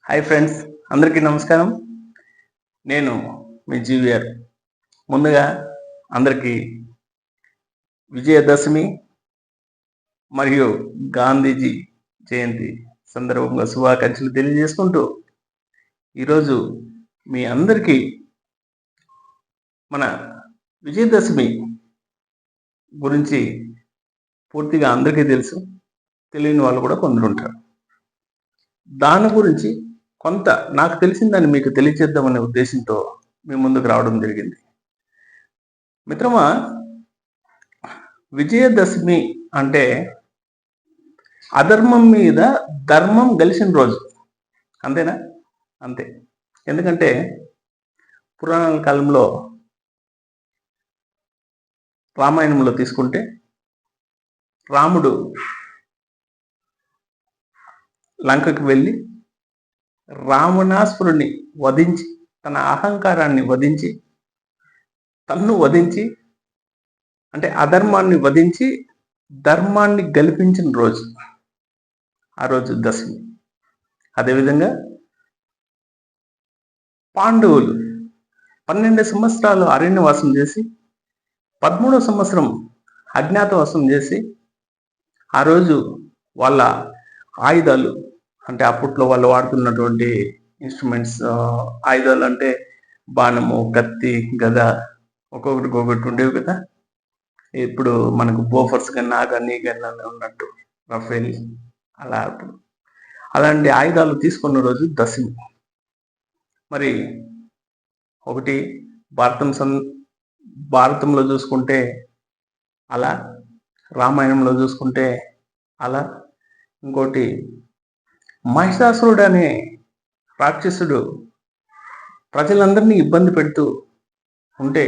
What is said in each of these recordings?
Hi friends, అందరికీ నమస్కారం. నేను మీ జీవిఆర్. ముందుగా అందరికీ విజయదశమి మరియు గాంధీజీ జయంతి సందర్భంగా శుభాకాంక్షలు తెలియజేసుకుంటూ ఈరోజు మీ అందరికీ మన విజయదశమి గురించి పూర్తిగా అందరికీ తెలుసు, తెలియని వాళ్ళు కూడా కొందరు ఉంటారు. దాని గురించి కొంత నాకు తెలిసిందని మీకు తెలియచేద్దామనే ఉద్దేశంతో మీ ముందుకు రావడం జరిగింది. మిత్రమా, విజయదశమి అంటే అధర్మం మీద ధర్మం గెలిచిన రోజు, అంతేనా? అంతే. ఎందుకంటే పురాణాల కాలంలో రామాయణంలో తీసుకుంటే రాముడు లంకకు వెళ్ళి రావణాసురుని వధించి, తన అహంకారాన్ని వధించి, తన్ను వధించి, అంటే అధర్మాన్ని వధించి ధర్మాన్ని గెలిపించిన రోజు ఆ రోజు దశమి. అదేవిధంగా పాండవులు 12 సంవత్సరాలు అరణ్యవాసం చేసి 13వ సంవత్సరం అజ్ఞాతవాసం చేసి ఆ రోజు వాళ్ళ ఆయుధాలు, అంటే అప్పట్లో వాళ్ళు వాడుతున్నటువంటి ఇన్స్ట్రుమెంట్స్, ఆయుధాలు అంటే బాణము, కత్తి, గద, ఒక్కొక్కటి ఉండేవి కదా. ఇప్పుడు మనకు బోఫర్స్ గన్, ఆ గన్, ఈ గన్ అని ఉన్నట్టు రఫేల్, అలా అప్పుడు అలాంటి ఆయుధాలు తీసుకున్న రోజు దశమి. మరి ఒకటి భారతంలో చూసుకుంటే అలా, రామాయణంలో చూసుకుంటే అలా, ఇంకోటి మహిషాసురుడు అనే రాక్షసుడు ప్రజలందరినీ ఇబ్బంది పెడుతూ ఉంటే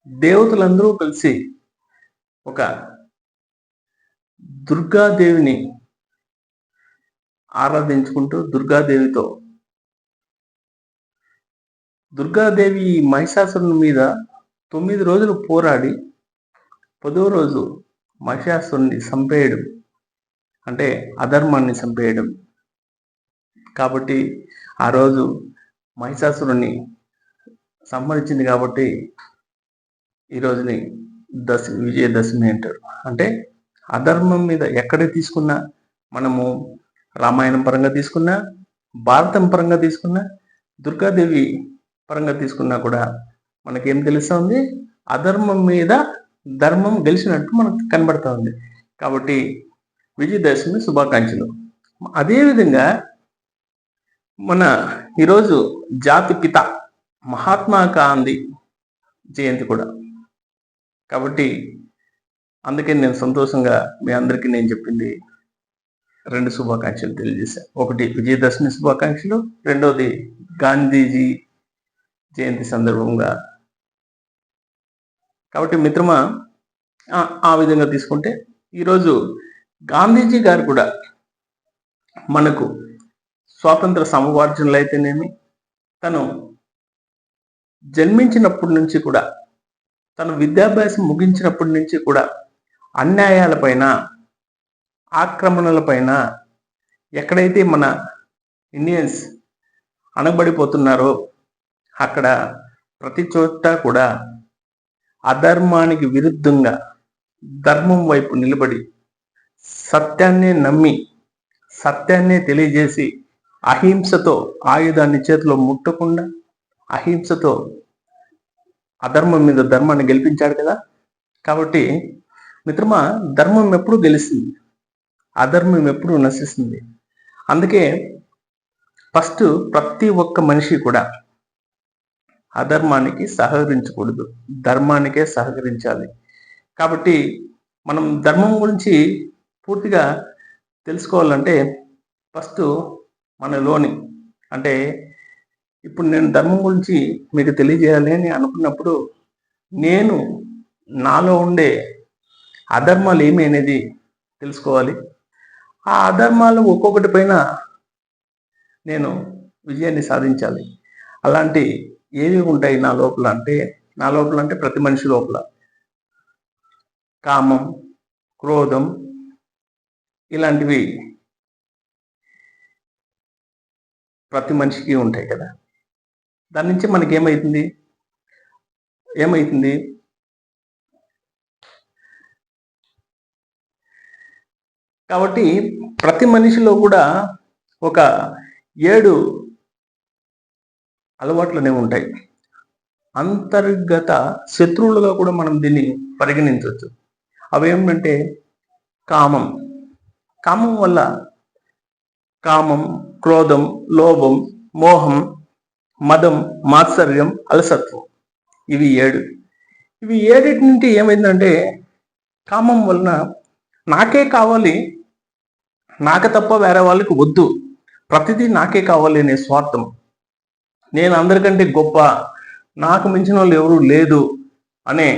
దేవతలందరూ కలిసి ఒక దుర్గాదేవిని ఆరాధించుకుంటూ దుర్గాదేవి మహిషాసురుని మీద 9 రోజులు పోరాడి 10వ రోజు మహిషాసురుని చంపేయడం, అంటే అధర్మాన్ని చంపేయడం. కాబట్టి ఆ రోజు మహిషాసురుని సంహరించింది కాబట్టి ఈ రోజుని విజయదశమి అంటారు. అంటే అధర్మం మీద ఎక్కడ తీసుకున్నా, మనము రామాయణం పరంగా తీసుకున్నా, భారతం పరంగా తీసుకున్నా, దుర్గాదేవి పరంగా తీసుకున్నా కూడా మనకేం తెలుస్తూ ఉంది? అధర్మం మీద ధర్మం గెలిచినట్టు మనకు కనబడతా ఉంది. కాబట్టి విజయదశమి శుభాకాంక్షలు. అదేవిధంగా మన ఈరోజు జాతిపిత మహాత్మా గాంధీ జయంతి కూడా. కాబట్టి అందుకే నేను సంతోషంగా మీ అందరికీ నేను చెప్పింది 2 శుభాకాంక్షలు తెలియజేశాను. ఒకటి విజయదశమి శుభాకాంక్షలు, రెండవది గాంధీజీ జయంతి సందర్భంగా. కాబట్టి మిత్రమా, ఆ విధంగా తీసుకుంటే ఈరోజు గాంధీజీ గారు కూడా మనకు స్వాతంత్ర సమవార్జనలు అయితేనేమి, తను జన్మించినప్పటి నుంచి కూడా, తను విద్యాభ్యాసం ముగించినప్పటి నుంచి కూడా అన్యాయాలపైన, ఆక్రమణలపైన, ఎక్కడైతే మన ఇండియన్స్ అణగబడిపోతున్నారో అక్కడ ప్రతి చోట కూడా అధర్మానికి విరుద్ధంగా ధర్మం వైపు నిలబడి సత్యాన్నే నమ్మి, సత్యాన్నే తెలియజేసి, అహింసతో ఆయుధాన్ని చేతిలో ముట్టకుండా అహింసతో అధర్మం మీద ధర్మాన్ని గెలిపించాడు కదా. కాబట్టి మిత్రమా, ధర్మం ఎప్పుడు గెలుస్తుంది, అధర్మం ఎప్పుడు నశిస్తుంది. అందుకే ఫస్ట్ ప్రతి ఒక్క మనిషి కూడా అధర్మానికి సహకరించకూడదు, ధర్మానికే సహకరించాలి. కాబట్టి మనం ధర్మం గురించి పూర్తిగా తెలుసుకోవాలంటే ఫస్ట్ మనలోని, అంటే ఇప్పుడు నేను ధర్మం గురించి మీకు తెలియజేయాలి అని అనుకున్నప్పుడు నేను నాలో ఉండే అధర్మాలు ఏమి అనేది తెలుసుకోవాలి. ఆ అధర్మాలు ఒక్కొక్కటి పైన నేను విజయాన్ని సాధించాలి. అలాంటి ఏవి ఉంటాయి నా లోపల అంటే ప్రతి మనిషి లోపల కామం, క్రోధం ఇలాంటివి ప్రతి మనిషికి ఉంటాయి కదా. దాని నుంచి మనకి ఏమైతుంది కాబట్టి ప్రతి మనిషిలో కూడా ఒక 7 అలవాట్లనే ఉంటాయి. అంతర్గత శత్రువులుగా కూడా మనం దీన్ని పరిగణించవచ్చు. అవేమిటంటే కామం వల్ల కామం, క్రోధం, లోభం, మోహం, మదం, మాత్సర్యం, అలసత్వం, ఇవి 7. ఇవి 7 నుండి ఏమైందంటే కామం వలన నాకే కావాలి, నాకు తప్ప వేరే వాళ్ళకి వద్దు, ప్రతిదీ నాకే కావాలి అనే స్వార్థం, నేను అందరికంటే గొప్ప, నాకు మించిన వాళ్ళు ఎవరు లేదు అనే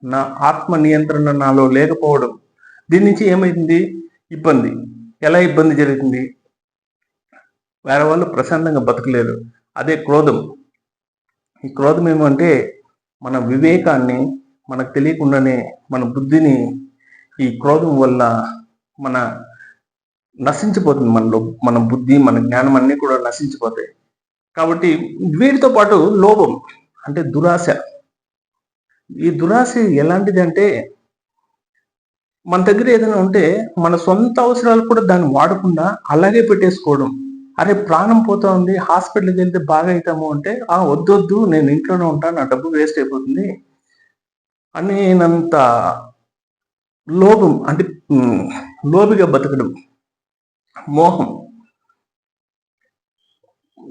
నా ఆత్మ నియంత్రణ నాలో లేకపోవడం. దీని నుంచి ఏమైంది ఇబ్బంది. ఎలా ఇబ్బంది జరుగుతుంది? వేరే వాళ్ళు ప్రశాంతంగా బతకలేరు. అదే క్రోధం. ఈ క్రోధం ఏమంటే మన వివేకాన్ని, మనకు తెలియకుండానే మన బుద్ధిని ఈ క్రోధం వల్ల మన నశించిపోతుంది. మనలో మన బుద్ధి, మన జ్ఞానం అన్నీ కూడా నశించిపోతాయి. కాబట్టి వీటితో పాటు లోభం అంటే దురాశ. ఈ దురాశ ఎలాంటిది అంటే మన దగ్గర ఏదైనా ఉంటే మన సొంత అవసరాలు కూడా దాన్ని వాడకుండా అలాగే పెట్టేసుకోవడం. అరే ప్రాణం పోతా ఉంది, హాస్పిటల్కి వెళ్తే బాగా అవుతాము అంటే వద్దొద్దు, నేను ఇంట్లోనే ఉంటాను, నా డబ్బు వేస్ట్ అయిపోతుంది అనేనంత లోభం, అంటే లోబిగా బతకడం. మోహం.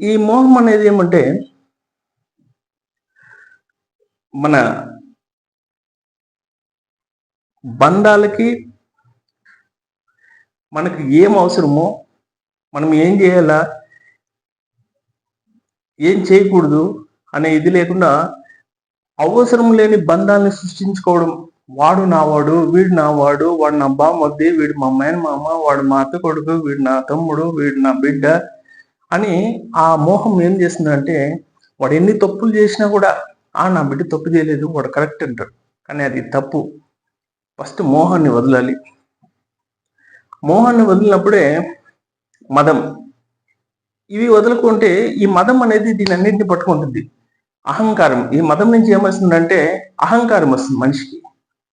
ఈ మోహం అనేది ఏమంటే మన బంధాలకి మనకి ఏం అవసరమో, మనం ఏం చేయాలా, ఏం చేయకూడదు అనే ఇది లేకుండా అవసరం లేని బంధాలను సృష్టించుకోవడం. వాడు నావాడు, వీడు నావాడు, వాడు నా బామ్మద్ది, వీడు మా మేనమామ, వాడు మా అత్త కొడుకు, వీడు నా తమ్ముడు, వీడు నా బిడ్డ అని ఆ మోహం ఏం చేస్తుందంటే వాడు ఎన్ని తప్పులు చేసినా కూడా నా బిడ్డ తప్పు చేయలేదు, వాడు కరెక్ట్ అంటాడు. కానీ అది తప్పు. ఫస్ట్ మోహాన్ని వదలాలి. మోహాన్ని వదిలినప్పుడే మదం. ఇవి వదులుకుంటే ఈ మదం అనేది దీని అన్నింటినీ పట్టుకుంటుంది. అహంకారం. ఈ మదం నుంచి ఏమొస్తుందంటే అహంకారం వస్తుంది మనిషికి.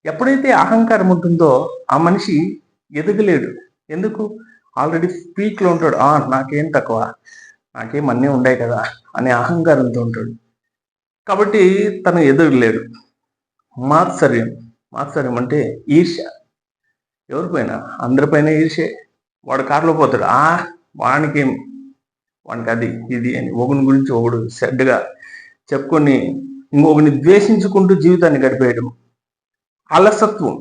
ఎప్పుడైతే అహంకారం ఉంటుందో ఆ మనిషి ఎదగలేడు. ఎందుకు? ఆల్రెడీ పీక్లో ఉంటాడు. నాకేం తక్కువ, నాకేం అన్నీ ఉన్నాయి కదా అనే అహంకారంతో ఉంటాడు. కాబట్టి తను ఎదగలేడు. మాత్సర్యం అంటే ఈర్ష్య. ఎవరిపైన? అందరిపైన ఈర్ష్యే. వాడు కారులో పోతాడు, వానికి అది ఇది అని ఒకని గురించి ఒకడు సెడ్గా చెప్పుకొని ఇంకొకరిని ద్వేషించుకుంటూ జీవితాన్ని గడిపేయడం. అలసత్వం.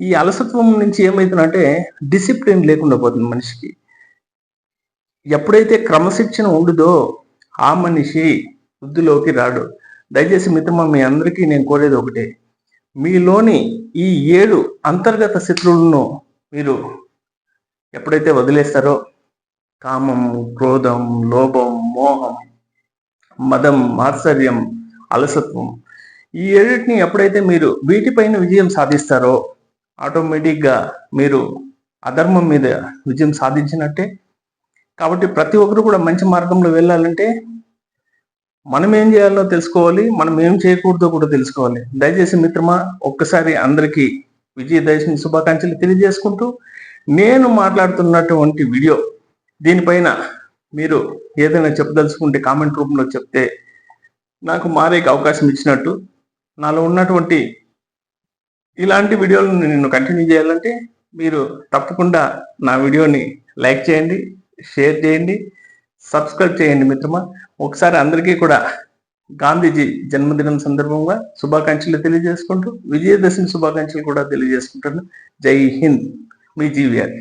ఈ అలసత్వం నుంచి ఏమవుతుందంటే డిసిప్లిన్ లేకుండా పోతుంది మనిషికి. ఎప్పుడైతే క్రమశిక్షణ ఉండదో ఆ మనిషి వృద్ధిలోకి రాడు. దయచేసి మిత్రమా, మీ అందరికీ నేను కోరేది ఒకటే, మీలోని ఈ 7 అంతర్గత శత్రువులను మీరు ఎప్పుడైతే వదిలేస్తారో, కామం, క్రోధం, లోభం, మోహం, మదం, మాత్సర్యం, అలసత్వం, ఈ 7ని ఎప్పుడైతే మీరు వీటిపైన విజయం సాధిస్తారో ఆటోమేటిక్గా మీరు అధర్మం మీద విజయం సాధించినట్టే. కాబట్టి ప్రతి ఒక్కరు కూడా మంచి మార్గంలో వెళ్ళాలంటే మనం ఏం చేయాలో తెలుసుకోవాలి, మనం ఏం చేయకూడదో కూడా తెలుసుకోవాలి. దయచేసి మిత్రమా, ఒక్కసారి అందరికీ విజయదశమి శుభాకాంక్షలు తెలియజేసుకుంటూ, నేను మాట్లాడుతున్నటువంటి వీడియో దీనిపైన మీరు ఏదైనా చెప్పదలుచుకుంటే కామెంట్ రూపంలో చెప్తే నాకు మారేకి అవకాశం ఇచ్చినట్టు. నాలో ఉన్నటువంటి ఇలాంటి వీడియోలను నేను కంటిన్యూ చేయాలంటే మీరు తప్పకుండా నా వీడియోని లైక్ చేయండి, షేర్ చేయండి, సబ్స్క్రైబ్ చేయండి మిత్రమా. ఒకసారి అందరికీ కూడా గాంధీజీ జన్మదినం సందర్భంగా శుభాకాంక్షలు తెలియజేసుకుంటూ, విజయదశమి శుభాకాంక్షలు కూడా తెలియజేసుకుంటాను. జై హింద్, మీ జీవియాలి.